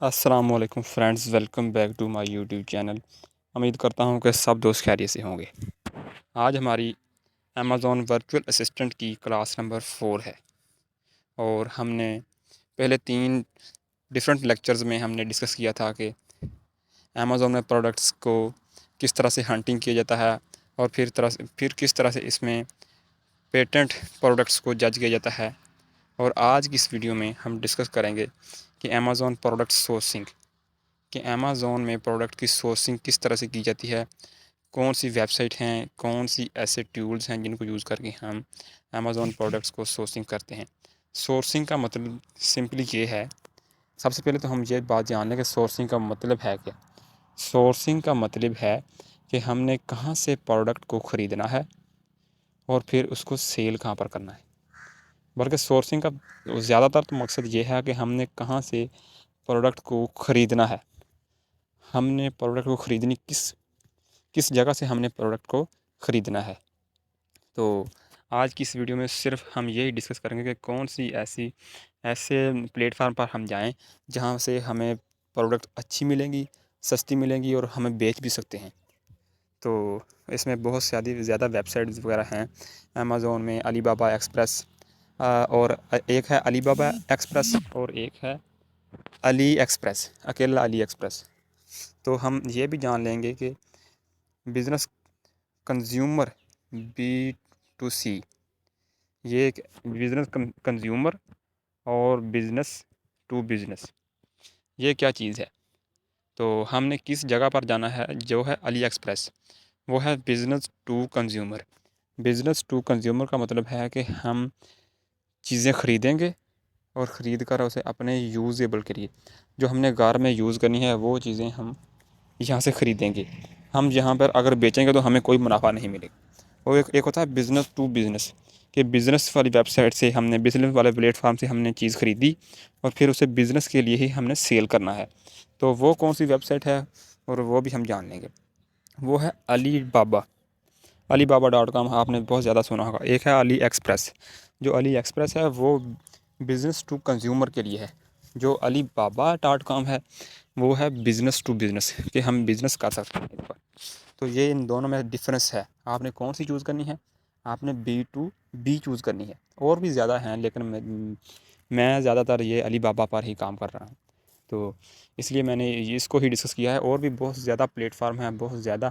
السلام علیکم friends, welcome back to my YouTube channel. امید کرتا ہوں کہ سب دوست خیریت سے ہوں گے۔ آج ہماری امیزون ورچوئل اسسٹنٹ کی کلاس نمبر 4 ہے، اور ہم نے پہلے 3 ڈفرینٹ لیکچرز میں ہم نے ڈسکس کیا تھا کہ امیزون میں پروڈکٹس کو کس طرح سے ہنٹنگ کیا جاتا ہے، اور پھر کس طرح سے اس میں پیٹنٹ پروڈکٹس کو جج کیا جاتا ہے۔ اور آج کی اس ویڈیو میں ہم ڈسکس کریں گے کہ امیزون پروڈکٹ سورسنگ، کہ امیزون میں پروڈکٹ کی سورسنگ کس طرح سے کی جاتی ہے، کون سی ویب سائٹ ہیں، کون سی ایسے ٹولز ہیں جن کو یوز کر کے ہم امیزون پروڈکٹس کو سورسنگ کرتے ہیں۔ سورسنگ کا مطلب سمپلی یہ ہے، سب سے پہلے تو ہم یہ بات جان لیں کہ سورسنگ کا مطلب ہے کیا۔ سورسنگ کا مطلب ہے کہ ہم نے کہاں سے پروڈکٹ کو خریدنا ہے اور پھر اس کو سیل کہاں پر کرنا ہے۔ بلکہ سورسنگ کا زیادہ تر تو مقصد یہ ہے کہ ہم نے کہاں سے پروڈکٹ کو خریدنا ہے، ہم نے پروڈکٹ کو خریدنی کس جگہ سے ہم نے پروڈکٹ کو خریدنا ہے۔ تو آج کی اس ویڈیو میں صرف ہم یہی ڈسکس کریں گے کہ کون سی ایسے پلیٹ فارم پر ہم جائیں جہاں سے ہمیں پروڈکٹ اچھی ملیں گی، سستی ملیں گی اور ہمیں بیچ بھی سکتے ہیں۔ تو اس میں بہت زیادہ ویب سائٹس وغیرہ ہیں امیزون میں، علی بابا ایکسپریس، اور ایک ہے علی بابا ایکسپریس اور ایک ہے علی ایکسپریس، اکیلا علی ایکسپریس۔ تو ہم یہ بھی جان لیں گے کہ بزنس کنزیومر B2C، یہ ایک بزنس کنزیومر اور بزنس ٹو بزنس، یہ کیا چیز ہے۔ تو ہم نے کس جگہ پر جانا ہے جو ہے علی ایکسپریس، وہ ہے business to consumer. Business to consumer کا مطلب ہے کہ ہم چیزیں خریدیں گے اور خرید کر اسے اپنے یوزیبل کے لیے، جو ہم نے گھر میں یوز کرنی ہے وہ چیزیں ہم یہاں سے خریدیں گے۔ ہم یہاں پر اگر بیچیں گے تو ہمیں کوئی منافع نہیں ملے گا۔ اور ایک ہوتا ہے بزنس ٹو بزنس، کہ بزنس والی ویب سائٹ سے ہم نے، بزنس والے پلیٹ فارم سے ہم نے چیز خریدی اور پھر اسے بزنس کے لیے ہی ہم نے سیل کرنا ہے۔ تو وہ کون سی ویب سائٹ ہے اور وہ بھی ہم جان لیں گے، وہ ہے علی بابا، alibaba.com۔ آپ نے بہت زیادہ سنا ہوگا۔ ایک ہے علی ایکسپریس، جو علی ایکسپریس ہے وہ بزنس ٹو کنزیومر کے لیے ہے۔ جو علی بابا .com ہے وہ ہے بزنس ٹو بزنس، کہ ہم بزنس کر سکتے ہیں اس پر۔ تو یہ ان دونوں میں ڈفرینس ہے۔ آپ نے کون سی چوز کرنی ہے؟ آپ نے B2B چوز کرنی ہے۔ اور بھی زیادہ ہیں لیکن میں زیادہ تر یہ علی بابا پر ہی کام کر رہا ہوں، تو اس لیے میں نے اس کو ہی ڈسکس کیا ہے۔ اور بھی بہت زیادہ پلیٹ فارم ہیں، بہت زیادہ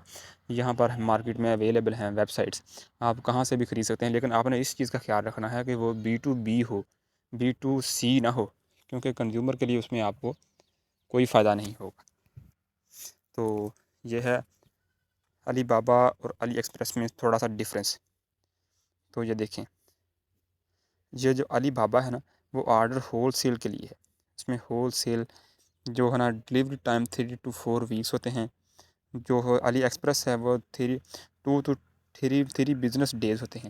یہاں پر مارکیٹ میں اویلیبل ہیں ویب سائٹس، آپ کہاں سے بھی خرید سکتے ہیں۔ لیکن آپ نے اس چیز کا خیال رکھنا ہے کہ وہ B2B ہو، B2C نہ ہو، کیونکہ کنزیومر کے لیے اس میں آپ کو کوئی فائدہ نہیں ہوگا۔ تو یہ ہے علی بابا اور علی ایکسپریس میں تھوڑا سا ڈفرینس۔ تو یہ دیکھیں، یہ جو علی بابا ہے نا، وہ آرڈر ہول سیل کے لیے ہے۔ اس میں ہول سیل جو ہے نا، ڈلیوری ٹائم 3 to 4 ویکس ہوتے ہیں۔ جو علی ایکسپریس ہے وہ 2 to 3 بزنس ڈیز ہوتے ہیں۔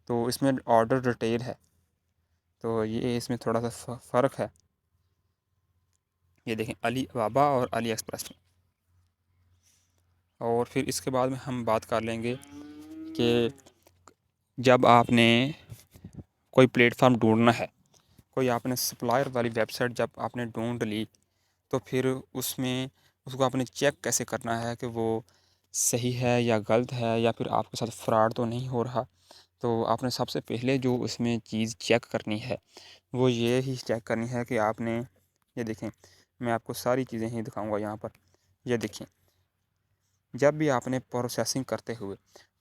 تو اس میں آرڈر ریٹیل ہے، تو یہ اس میں تھوڑا سا فرق ہے۔ یہ دیکھیں علی بابا اور علی ایکسپریس میں۔ اور پھر اس کے بعد میں ہم بات کر لیں گے کہ جب آپ نے کوئی پلیٹ فارم ڈھونڈنا ہے، کوئی آپ نے سپلائر والی ویب سائٹ جب آپ نے ڈھونڈ لی، تو پھر اس میں اس کو آپ نے چیک کیسے کرنا ہے کہ وہ صحیح ہے یا غلط ہے، یا پھر آپ کے ساتھ فراڈ تو نہیں ہو رہا۔ تو آپ نے سب سے پہلے جو اس میں چیز چیک کرنی ہے وہ یہ ہی چیک کرنی ہے کہ آپ نے، یہ دیکھیں میں آپ کو ساری چیزیں ہی دکھاؤں گا یہاں پر۔ یہ دیکھیں، جب بھی آپ نے پروسیسنگ کرتے ہوئے،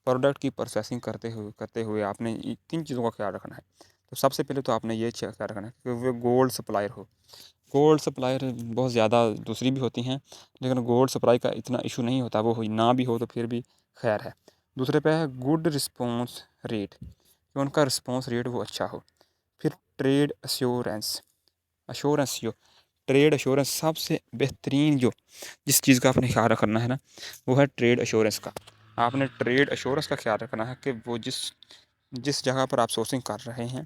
پروڈکٹ کی پروسیسنگ کرتے ہوئے آپ نے کن چیزوں کا خیال رکھنا ہے؟ تو سب سے پہلے تو آپ نے یہ خیال رکھنا ہے کہ وہ گولڈ سپلائر ہو۔ گولڈ سپلائر بہت زیادہ دوسری بھی ہوتی ہیں، لیکن گولڈ سپلائی کا اتنا ایشو نہیں ہوتا، وہ نہ بھی ہو تو پھر بھی خیر ہے۔ دوسرے پہ ہے گڈ رسپانس ریٹ، کہ ان کا رسپانس ریٹ وہ اچھا ہو۔ پھر ٹریڈ ٹریڈ ایشورنس سب سے بہترین جس چیز کا آپ نے خیال رکھنا ہے نا، وہ ہے ٹریڈ ایشورنس کا۔ آپ نے ٹریڈ ایشورنس کا خیال رکھنا ہے کہ وہ جس جگہ پر آپ سورسنگ کر رہے ہیں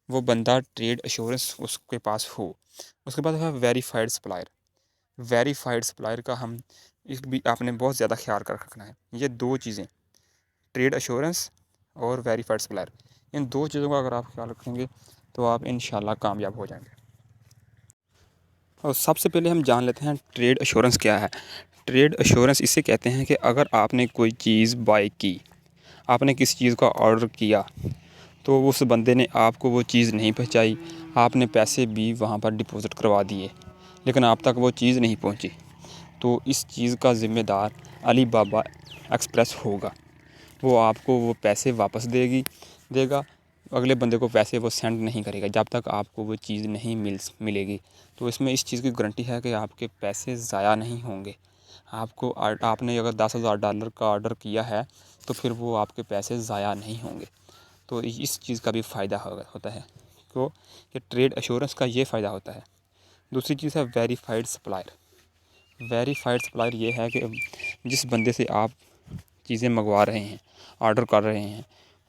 وہ بندہ ٹریڈ ایشورنس اس کے پاس ہو۔ اس کے بعد ہے ویریفائڈ سپلائر۔ ویریفائڈ سپلائر کا اس بھی آپ نے بہت زیادہ خیال کر رکھنا ہے۔ یہ دو چیزیں، ٹریڈ ایشورنس اور ویریفائڈ سپلائر، ان دو چیزوں کا اگر آپ خیال رکھیں گے تو آپ انشاءاللہ کامیاب ہو جائیں گے۔ اور سب سے پہلے ہم جان لیتے ہیں ٹریڈ ایشورنس کیا ہے۔ ٹریڈ ایشورنس اسے کہتے ہیں کہ اگر آپ نے کوئی چیز بائی کی، آپ نے کسی چیز کا آرڈر کیا تو اس بندے نے آپ کو وہ چیز نہیں پہنچائی، آپ نے پیسے بھی وہاں پر ڈپوزٹ کروا دیے لیکن آپ تک وہ چیز نہیں پہنچی، تو اس چیز کا ذمہ دار علی بابا ایکسپریس ہوگا۔ وہ آپ کو وہ پیسے واپس دے گا، اگلے بندے کو پیسے وہ سینڈ نہیں کرے گا جب تک آپ کو وہ چیز نہیں ملے گی۔ تو اس میں اس چیز کی گارنٹی ہے کہ آپ کے پیسے ضائع نہیں ہوں گے۔ آپ نے اگر $10,000 کا آرڈر کیا ہے تو پھر وہ آپ کے پیسے ضائع نہیں ہوں گے۔ تو اس چیز کا بھی فائدہ ہوتا ہے کہ ٹریڈ ایشورنس کا یہ فائدہ ہوتا ہے۔ دوسری چیز ہے ویریفائڈ سپلائر۔ ویریفائڈ سپلائر یہ ہے کہ جس بندے سے آپ چیزیں منگوا رہے ہیں، آرڈر کر رہے ہیں،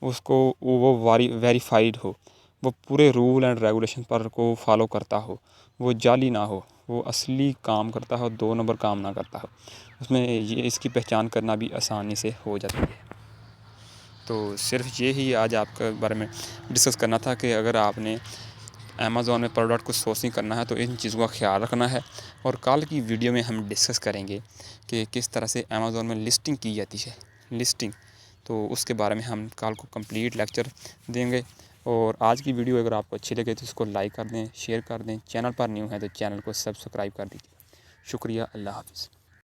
اس کو وہ ویریفائڈ ہو، وہ پورے رول اینڈ ریگولیشن پر کو فالو کرتا ہو، وہ جعلی نہ ہو، وہ اصلی کام کرتا ہو، 2 نمبر کام نہ کرتا ہو، اس میں اس کی پہچان کرنا بھی آسانی سے ہو جاتی ہے۔ تو صرف یہی آج آپ کے بارے میں ڈسکس کرنا تھا کہ اگر آپ نے امیزون میں پروڈکٹ کو سورسنگ کرنا ہے تو ان چیزوں کا خیال رکھنا ہے، اور کل کی ویڈیو میں ہم ڈسکس کریں گے کہ کس طرح سے امیزون میں لسٹنگ کی جاتی ہے، تو اس کے بارے میں ہم کل کو کمپلیٹ لیکچر دیں گے۔ اور آج کی ویڈیو اگر آپ کو اچھی لگے تو اس کو لائک کر دیں، شیئر کر دیں، چینل پر نیو ہے تو چینل کو سبسکرائب کر دیجیے۔ شکریہ، اللہ حافظ۔